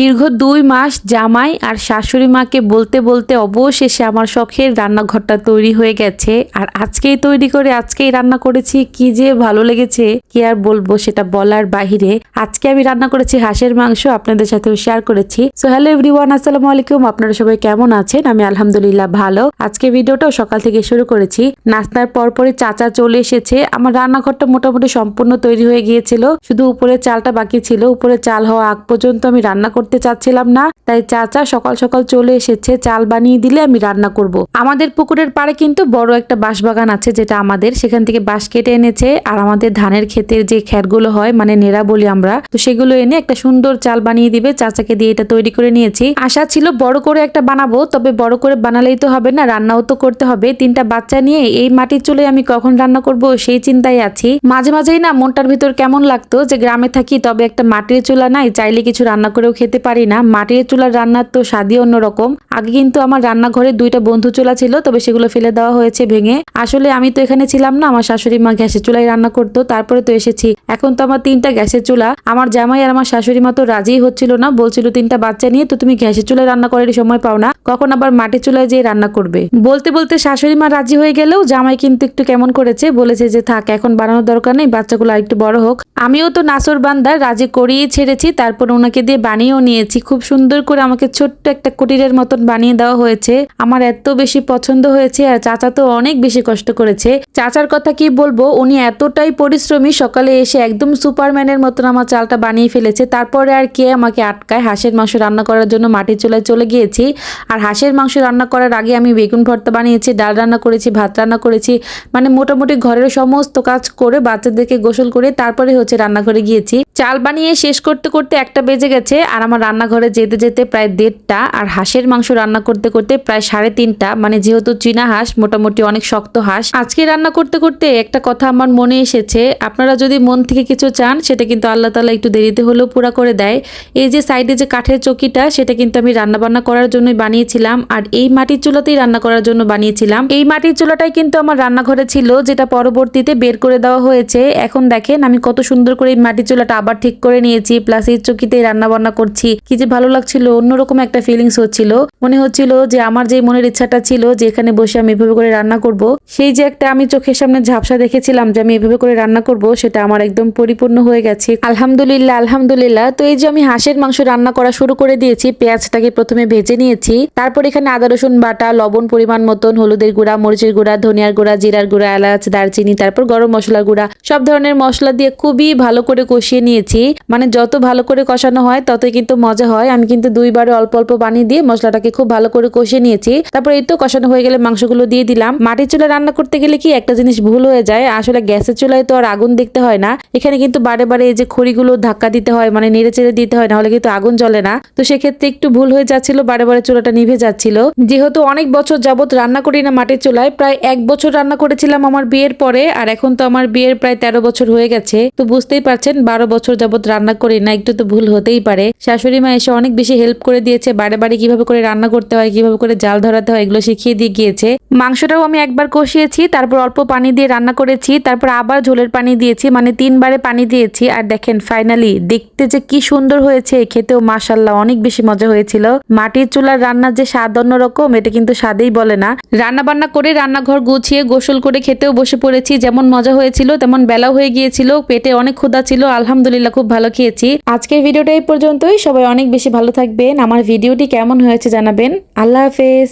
দীর্ঘ 2 মাস জামাই আর শাশুড়ি মাকে বলতে বলতে অবশেষে আমার শখের রান্নাঘরটা তৈরি হয়ে গেছে। আর আজকেই তৈরি করে আজকেই রান্না করেছি, কি যে ভালো লেগেছে কি আর বলবো, সেটা বলার বাহিরে। আজকে আমি রান্না করেছি হাঁসের মাংস, আপনাদের সাথেও শেয়ার করেছি। সো হ্যালো এভরিওয়ান, আসসালামু আলাইকুম। আপনারা সবাই কেমন আছেন? আমি আলহামদুলিল্লাহ ভালো। আজকে ভিডিওটাও সকাল থেকে শুরু করেছি। নাস্তার পরপরই চাচা চলে এসেছে। আমার রান্নাঘরটা মোটামুটি সম্পূর্ণ তৈরি হয়ে গিয়েছিল, শুধু উপরে চালটা বাকি ছিল। উপরে চাল হওয়া আগ পর্যন্ত আমি রান্না করতে চাচ্ছিলাম না, তাই চাচা সকাল সকাল চলে এসেছে। চাল বানিয়ে দিলে আমি রান্না করব। আমাদের পুকুরের পাড়ে কিন্তু বড় একটা বাঁশবাগান আছে, যেটা আমাদের, সেখান থেকে বাঁশ কেটে এনেছে। আর আমাদের ধানের ক্ষেতের যে খ্যারগুলো হয়, মানে নেড়া বলি আমরা, তো সেগুলো এনে একটা সুন্দর চাল বানিয়ে দিবে। চাচাকে দিয়ে এটা তৈরি করে নিয়েছি। আশা ছিল বড় করে একটা বানাবো, তবে বড় করে বানালেই তো হবে না, রান্নাও তো করতে হবে। 3টা বাচ্চা নিয়ে এই মাটির চুলে আমি কখন রান্না করব সেই চিন্তায় আছি। মাঝে মাঝেই না মনটার ভিতর কেমন লাগতো যে গ্রামে থাকি, তবে একটা মাটির চুলা নাই, চাইলে কিছু রান্না করেও খেতে পারি না। মাটির চুলার রান্নার তো স্বাদই অন্যরকম। আগে কিন্তু আমার রান্নাঘরে 2টা বন্ধু চুলা ছিল, তবে সেগুলো ফেলে দেওয়া হয়েছে ভেঙে। আসলে আমি তো এখানে ছিলাম না, আমার শাশুড়ি মা গ্যাসের চুলায় রান্না করতো, তারপরে তো এসেছি। এখন তো আমার 3টা গ্যাসের চুলা। আমার জামাই আর আমার শাশুড়ি মা তো রাজিই হচ্ছিল না, বলছিল 3টা বাচ্চা নিয়ে তো তুমি গ্যাসের চুলায় রান্না করার সময় পাও না, কখন আবার মাটির চুলায় যেয়ে রান্না করবে। বলতে বলতে শাশুড়ি মা রাজি হয়ে গেলেও জামাই কিন্তু একটু কেমন করেছে, বলেছে যে থাক, এখন বানানোর দরকার নেই, বাচ্চাগুলো আরেকটু বড় হোক। আমিও তো নাসর বান্দা, রাজি করিয়ে ছেড়েছি। তারপর ওনাকে দিয়ে বানিয়েও নিয়েছি। খুব সুন্দর করে আমাকে ছোট্ট একটা কুটিরের মতন বানিয়ে দেওয়া হয়েছে। আমার এত বেশি পছন্দ হয়েছে। আর চাচা তো অনেক বেশি কষ্ট করেছে। চাচার কথা কি বলবো, উনি এতটাই পরিশ্রমী, সকালে এসে একদম সুপারম্যানের মতন আমার চালটা বানিয়ে ফেলেছে। তারপরে আর কে আমাকে আটকায়? হাঁসের মাংস রান্না করার জন্য মাটির চুলায় চলে গিয়েছি। আর হাঁসের মাংস রান্না করার আগে আমি বেগুন ভর্তা বানিয়েছি, ডাল রান্না করেছি, ভাত রান্না করেছি, মানে মোটামুটি ঘরের সমস্ত কাজ করে বাচ্চাদেরকে গোসল করে তারপরে রান্নাঘরে গিয়েছি। চাল বানিয়ে শেষ করতে করতে 1টা বেজে গেছে। আর আমার রান্নাঘরে যেতে যেতে প্রায় 1.5টা, আর হাঁসের মাংস রান্না করতে করতে প্রায় 3.5টা। মানে যেহেতু চীনা হাঁস, মোটামুটি অনেক শক্ত হাঁস। আজকে রান্না করতে করতে একটা কথা আমার মনে এসেছে, আপনারা যদি মন থেকে কিছু চান, সেটা কিন্তু আল্লাহ তাআলা একটু দেরিতে হলেও পুরা করে দেয়। এই যে সাইডে যে কাঠের চকিটা, সেটা কিন্তু আমি রান্না বান্না করার জন্যই বানিয়েছিলাম। আর এই মাটির চুলাতেই রান্না করার জন্য বানিয়েছিলাম। এই মাটির চুলাটাই কিন্তু আমার রান্নাঘরে ছিল, যেটা পরবর্তীতে বের করে দেওয়া হয়েছে। এখন দেখেন আমি কত সুন্দর করে এই মাটির চুলাটা আবার ঠিক করে নিয়েছি, প্লাস এই চকিতেই রান্না বান্না করছি। কি যে ভালো লাগছিল, অন্যরকম একটা ফিলিংস হচ্ছিল। মনে হচ্ছিল যে আমার যে মনের ইচ্ছাটা ছিল যে এখানে বসে আমি এভাবে করে রান্না করব, সেই যে একটা আমি চোখের সামনে ঝাপসা দেখেছিলাম যে আমি এভাবে করে রান্না করব, সেটা আমার একদম পরিপূর্ণ হয়ে গেছে। আলহামদুলিল্লাহ আলহামদুলিল্লাহ। তো এই যে আমি হাঁসের মাংস রান্না করা শুরু করে দিয়েছি। পেঁয়াজটাকে প্রথমে ভেজে নিয়েছি, তারপর এখানে আদা রসুন বাটা, লবণ পরিমাণ মতন, হলুদের গুঁড়া, মরিচের গুঁড়া, ধনিয়ার গুঁড়া, জিরার গুঁড়া, এলাচ, দারচিনি, তারপর গরম মশলা গুঁড়া, সব ধরনের মশলা দিয়ে খুবই ভালো করে কষিয়ে নিয়েছি। মানে যত ভালো করে কষানো হয় ততই কিন্তু মজা হয়। আমি কিন্তু 2বারে অল্প অল্প পানি দিয়ে মশলাটাকে খুব ভালো করে কষিয়ে নিয়েছি। তারপর এই তো কষানো হয়ে গেলে মাংসগুলো দিয়ে দিলাম। মাটির চুলায় রান্না করতে গেলে কি একটা জিনিস ভুল হয়ে যায়, আসলে গ্যাসের চুলায় তো আর আগুন দেখতে হয় না, এখানে কিন্তু বারে বারে এই যে খড়িগুলো ধাক্কা দিতে হয়, মানে নেড়ে চেড়ে দিতে হয়, নাহলে কিন্তু আগুন জ্বলে না। তো সেক্ষেত্রে একটু ভুল হয়ে যাচ্ছিল, বারে বারে চুলাটা নিভে যাচ্ছিল। যেহেতু অনেক বছর যাবত রান্না করি না মাটির চুলায়, প্রায় 1 বছর রান্না করেছিলাম আমার বিয়ের পরে, আর এখন তো আমার বিয়ের প্রায় 13 বছর হয়ে গেছে। তো বুঝতেই পারছেন 12 বছর যাবত রান্না করি না, একটু তো ভুল হতেই পারে। শাশুড়ি মা এসে অনেক বেশি হেল্প করে দিয়েছে, বারে বারে কিভাবে করে রান্না করতে হয়, কিভাবে করে জাল ধরাতে হয়, এগুলো শিখিয়ে দিয়ে গিয়েছে। মাংসটাও আমি একবার কষিয়েছি, তারপর অল্প পানি দিয়ে রান্না করেছি, তারপর আবার ঝোলের পানি দিয়েছি, মানে 3বারে পানি দিয়েছি। আর দেখেন ফাইনালি দেখতে যে কি সুন্দর হয়েছে, খেতেও মাশাআল্লাহ অনেক বেশি মজা হয়েছিল। মাটির চুলার রান্নার যে স্বাদ অন্যরকম, এটা কিন্তু স্বাদেই বলে না। রান্না বান্না করে রান্নাঘর গুছিয়ে গোসল করে খেতেও বসে পড়েছি। যেমন মজা হয়েছিল তেমন বেলাও হয়ে গিয়েছিল, পেটে অনেক ক্ষুধা ছিল। আলহামদুলিল্লাহ খুব ভালো খেয়েছি। আজকের ভিডিওটা এই পর্যন্তই। সবাই অনেক বেশি ভালো থাকবেন। আমার ভিডিওটি কেমন হয়েছে জানাবেন। আল্লাহ হাফেজ।